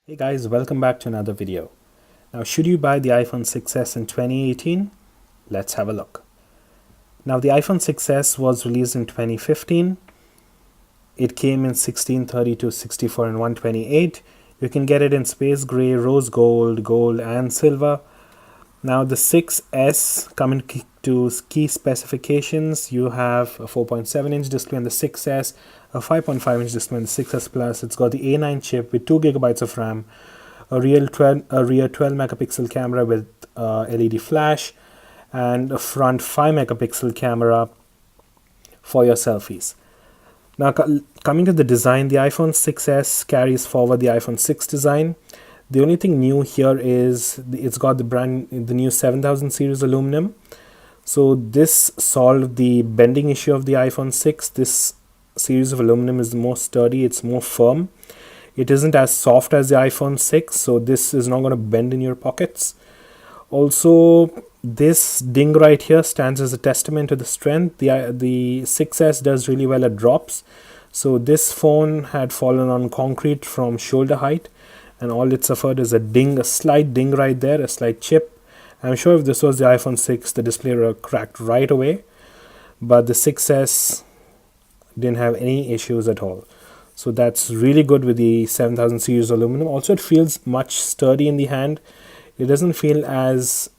Hey guys, welcome back to another video. Now, should you buy the iPhone 6s in 2018? Let's have a look. Now, the iPhone 6s was released in 2015. It came in 1632, 64 and 128. You can get it in space gray, rose gold, gold and silver. Now, the 6s coming to key specifications, you have a 4.7-inch display on the 6s, a 5.5-inch display on the 6s Plus. It's got the A9 chip with 2 gigabytes of RAM, a rear 12 megapixel camera with LED flash, and a front 5 megapixel camera for your selfies. Now, coming to the design, the iPhone 6s carries forward the iPhone 6 design. The only thing new here is it's got the new 7000 series aluminum. So this solved the bending issue of the iPhone 6. This series of aluminum is more sturdy, it's more firm. It isn't as soft as the iPhone 6, so this is not going to bend in your pockets. Also, this ding right here stands as a testament to the strength. The 6s does really well at drops. So this phone had fallen on concrete from shoulder height, and all it suffered is a slight ding right there, a slight chip. I'm sure if this was the iPhone 6, the display would have cracked right away, but the 6s didn't have any issues at all. So that's really good with the 7000 series aluminum. Also, it feels much sturdy in the hand. It doesn't feel as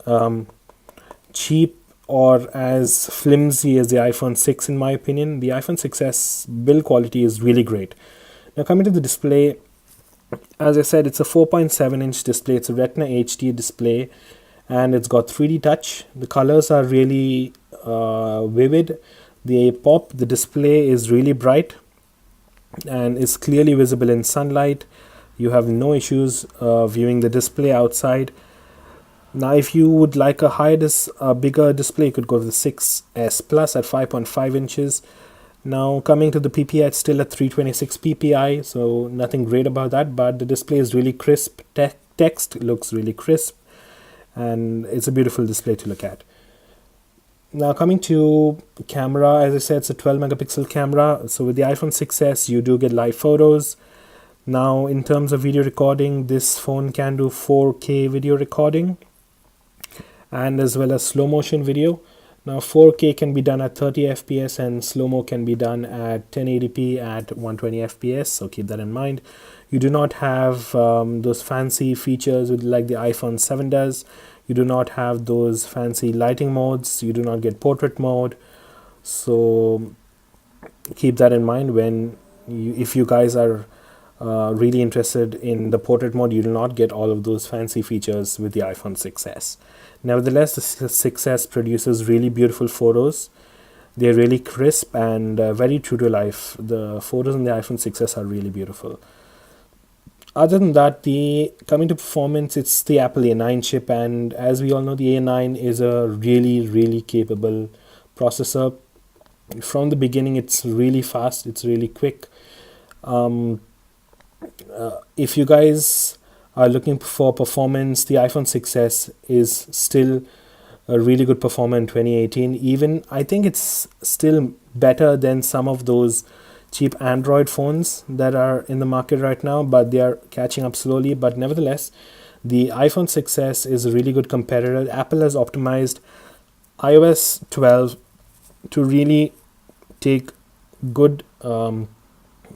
cheap or as flimsy as the iPhone 6 in my opinion. The iPhone 6s build quality is really great. Now, coming to the display, as I said, it's a 4.7-inch display. It's a Retina HD display, and it's got 3D touch. The colors are really vivid. The display is really bright and is clearly visible in sunlight. You have no issues viewing the display outside. Now, if you would like a bigger display, you could go to the 6s Plus at 5.5 inches. Now, coming to the PPI, it's still at 326 PPI, so nothing great about that, but the display is really crisp. Text looks really crisp, and it's a beautiful display to look at. Now, coming to camera, as I said, it's a 12 megapixel camera. So with the iPhone 6s, you do get live photos. Now, in terms of video recording, this phone can do 4K video recording and as well as slow motion video. Now, 4K can be done at 30 FPS and slow-mo can be done at 1080p at 120 FPS, so keep that in mind. You do not have those fancy features like the iPhone 7 does. You do not have those fancy lighting modes. You do not get portrait mode. So keep that in mind if you guys are really interested in the portrait mode. You do not get all of those fancy features with the iPhone 6s. Nevertheless, the 6s produces really beautiful photos. They're really crisp and very true to life. The photos on the iPhone 6s are really beautiful. Other than that, coming to performance, it's the Apple A9 chip, and as we all know, the A9 is a really, really capable processor. From the beginning, it's really fast, it's really quick. If you guys are looking for performance, the iPhone 6s is still a really good performer in 2018. Even I think it's still better than some of those cheap Android phones that are in the market right now, but they are catching up slowly. But nevertheless, the iPhone 6s is a really good competitor. Apple has optimized iOS 12 to really take good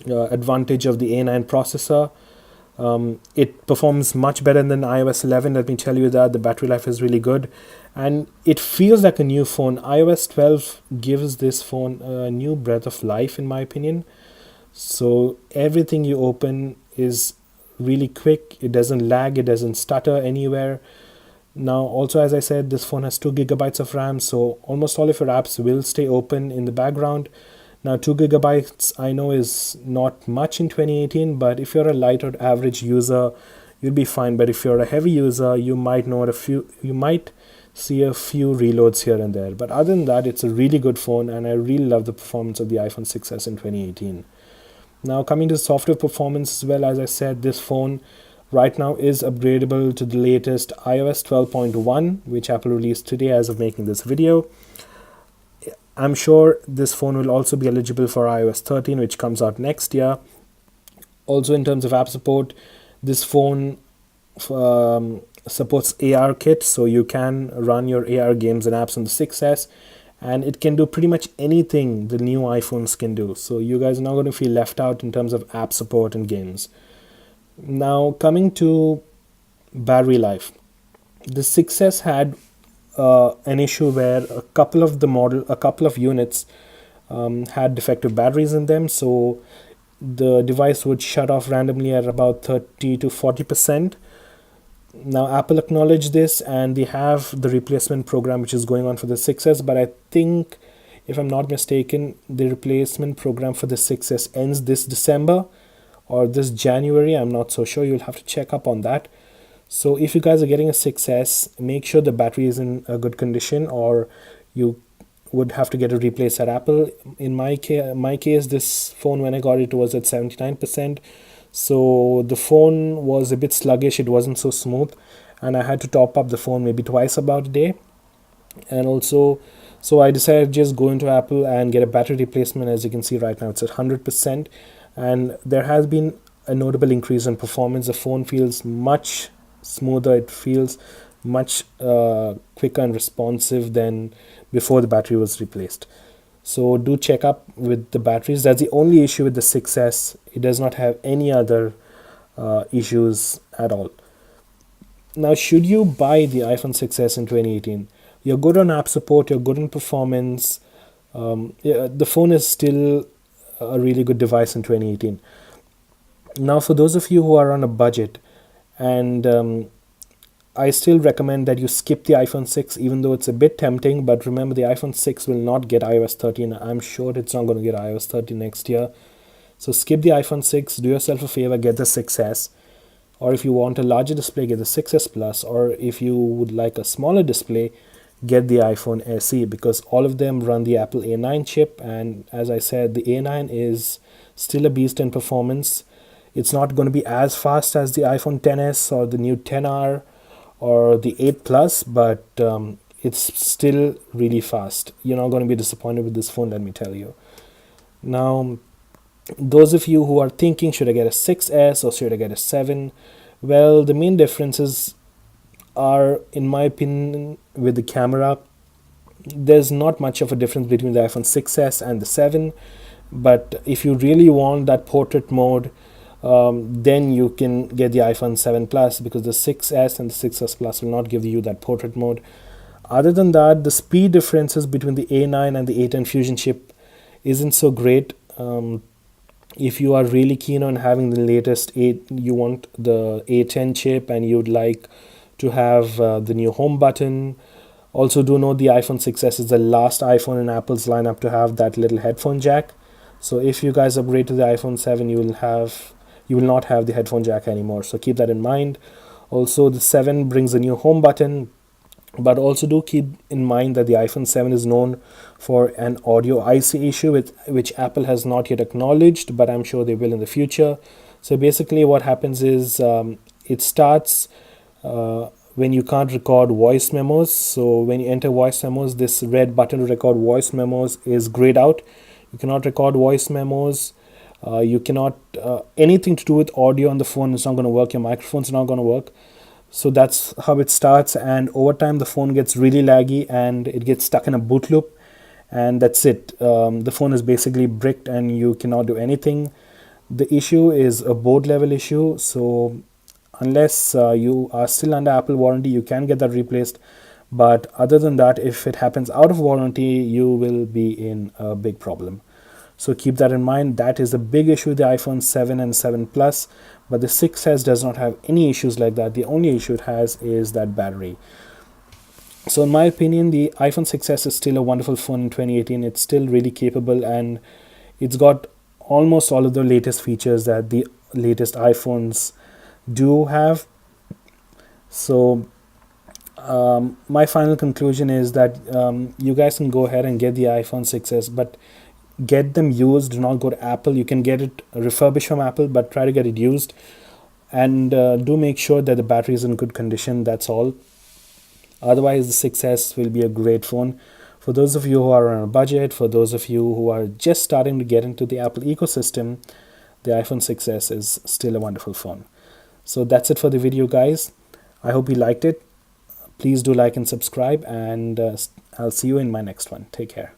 advantage of the A9 processor. It performs much better than iOS 11, let me tell you that. The battery life is really good and it feels like a new phone. iOS 12 gives this phone a new breath of life in my opinion. So everything you open is really quick, it doesn't lag, it doesn't stutter anywhere. Now, also, as I said, this phone has 2 gigabytes of RAM, so almost all of your apps will stay open in the background. Now, 2 gigabytes I know is not much in 2018, but if you're a light or average user, you'll be fine. But if you're a heavy user, you might see a few reloads here and there. But other than that, it's a really good phone, and I really love the performance of the iPhone 6s in 2018. Now, coming to software performance as well, as I said, this phone right now is upgradable to the latest iOS 12.1, which Apple released today as of making this video. I'm sure this phone will also be eligible for iOS 13, which comes out next year. Also, in terms of app support, This phone supports ARKit, so you can run your AR games and apps on the 6S, and it can do pretty much anything the new iPhones can do. So you guys are not going to feel left out in terms of app support and games. Now coming to battery life, the 6S had an issue where a couple of units had defective batteries in them, so the device would shut off randomly at about 30 to 40%. Now Apple acknowledged this, and they have the replacement program which is going on for the 6S, but I think, if I'm not mistaken, the replacement program for the 6S ends this December or this January. I'm not so sure. You'll have to check up on that. So if you guys are getting a 6S, make sure the battery is in a good condition, or you would have to get it replaced at Apple. In my case, this phone, when I got it, was at 79%. So the phone was a bit sluggish, it wasn't so smooth, and I had to top up the phone maybe twice about a day. And also, so I decided to just go into Apple and get a battery replacement. As you can see right now, it's at 100%, and there has been a notable increase in performance. The phone feels much smoother, it feels much quicker and responsive than before the battery was replaced. So do check up with the batteries. That's the only issue with the 6S. It does not have any other issues at all. Now, should you buy the iPhone 6S in 2018? You're good on app support, you're good in performance. The phone is still a really good device in 2018. Now, for those of you who are on a budget, and I still recommend that you skip the iPhone 6, even though it's a bit tempting. But remember, the iPhone 6 will not get iOS 13. I'm sure it's not going to get iOS 13 next year. So skip the iPhone 6, do yourself a favor, get the 6S. Or if you want a larger display, get the 6S Plus. Or if you would like a smaller display, get the iPhone SE, because all of them run the Apple A9 chip. And as I said, the A9 is still a beast in performance. It's not going to be as fast as the iPhone XS or the new XR or the 8 Plus, but it's still really fast. You're not going to be disappointed with this phone, let me tell you. Now, those of you who are thinking, should I get a 6S or should I get a 7? Well, the main differences are, in my opinion, with the camera. There's not much of a difference between the iPhone 6S and the 7, but if you really want that portrait mode, then you can get the iPhone 7 Plus, because the 6S and the 6S Plus will not give you that portrait mode. Other than that, the speed differences between the A9 and the A10 Fusion chip isn't so great. If you are really keen on having the latest you want the A10 chip and you'd like to have the new home button. Also, do note the iPhone 6S is the last iPhone in Apple's lineup to have that little headphone jack. So if you guys upgrade to the iPhone 7, you will not have the headphone jack anymore, so keep that in mind. Also, the 7 brings a new home button, but also do keep in mind that the iPhone 7 is known for an audio IC issue which Apple has not yet acknowledged, but I'm sure they will in the future. So basically what happens is it starts when you can't record voice memos. So when you enter voice memos, this red button to record voice memos is grayed out. You cannot record voice memos. You cannot, anything to do with audio on the phone is not going to work. Your microphone's not going to work. So that's how it starts, and over time the phone gets really laggy and it gets stuck in a boot loop, and that's it. The phone is basically bricked and you cannot do anything. The issue is a board level issue, so unless you are still under Apple warranty, you can get that replaced. But other than that, if it happens out of warranty, you will be in a big problem. So keep that in mind. That is a big issue with the iPhone 7 and 7 Plus, but the 6S does not have any issues like that. The only issue it has is that battery. So in my opinion, the iPhone 6S is still a wonderful phone in 2018. It's still really capable, and it's got almost all of the latest features that the latest iPhones do have. So my final conclusion is that you guys can go ahead and get the iPhone 6S, but get them used. Do not go to Apple. You can get it refurbished from Apple, but try to get it used, and do make sure that the battery is in good condition. That's all. Otherwise, the 6S will be a great phone. For those of you who are on a budget, for those of you who are just starting to get into the Apple ecosystem, the iPhone 6S is still a wonderful phone. So that's it for the video, guys. I hope you liked it. Please do like and subscribe, and I'll see you in my next one. Take care.